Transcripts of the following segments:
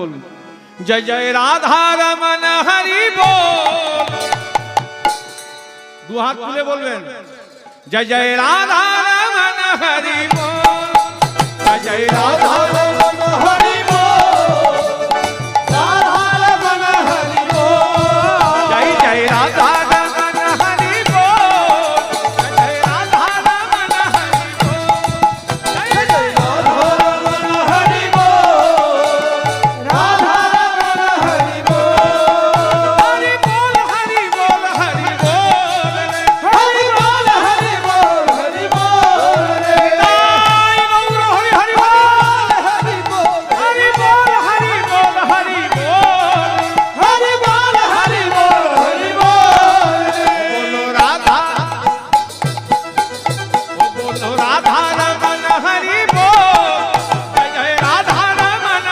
বলুন জয় জয় রাধা রমন হরি বল। দু হাত তুলে বলবেন জয় জয় রাধা রমন হরি বল, জয় জয় রাধা রমন হরি বল, রাধা রমন হরি বল, জয় জয় রাধা রমন হরি বল, জয় রাধা রমন হরি বল, জয় জয় রাধা রমন হরি বল, রাধা রমন হরি বল, হরি বল হরি বল হরি বল, হরি বল হরি বল হরি বল, তাই গৌর হরি হরি বল, হরি বল হরি বল হরি বল হরি বল, হরি বল হরি বল হরি বল, বলো রাধা বলো রাধা রমন হরি বল, জয় জয় রাধা রমন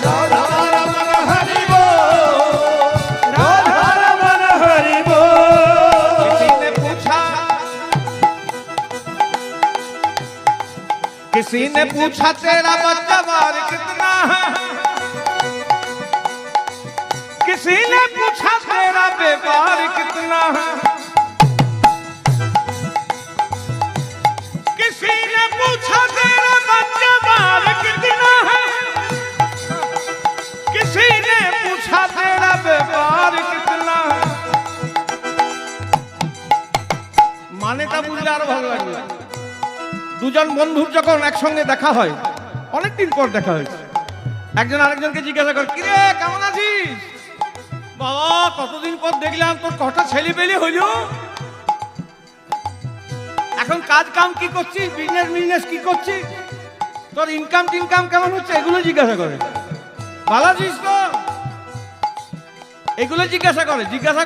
রাধা রমন হরি বল, রাধা রমন হরি বল। किसी ने पूछा तेरा बच्चा बार कितना है, किसी ने पूछा तेरा व्यापार कितना है, किसी ने पूछा तेरा बच्चा बार कितना है, किसी ने पूछा तेरा व्यापार कितना है। মানেটা বুঝলে আরো ভালো লাগবে। দুজন বন্ধুর যখন একসঙ্গে দেখা হয়, অনেকদিন পর দেখা হয়েছে, একজন আরেকজনকে জিজ্ঞাসা করে কিরে কেমন আছিস, বাবা কতদিন পর দেখলাম, তোর কটা ছেলে পেলে হইল, এখন কাজ কাম কি করছিস, বিজনেস কি করছিস, তোর ইনকাম টিনকাম কেমন হচ্ছে, এগুলো জিজ্ঞাসা করে। ভালো আছিস তো, এগুলো জিজ্ঞাসা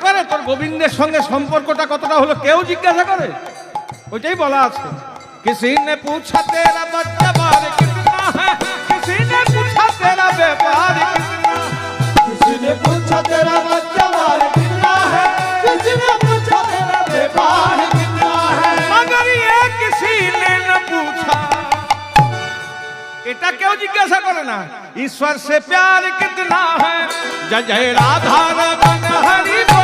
করে তোর গোবিন্দের সঙ্গে সম্পর্কটা কতটা হলো, কেউ জিজ্ঞাসা করে? ওইটাই বলা আছে किसी ने पूछा तेरा बच्चा बार कितना है, किसी ने पूछा तेरा व्यापार कितना, किसी ने पूछा तेरा बच्चा बार कितना है, किसी ने पूछा तेरा व्यापार कितना है, मगर ये किसी ने न पूछा। এটা কেউ জিজ্ঞাসা করে না, ईश्वर से प्यार कितना है, जय जय राधा रमन हरि बोल।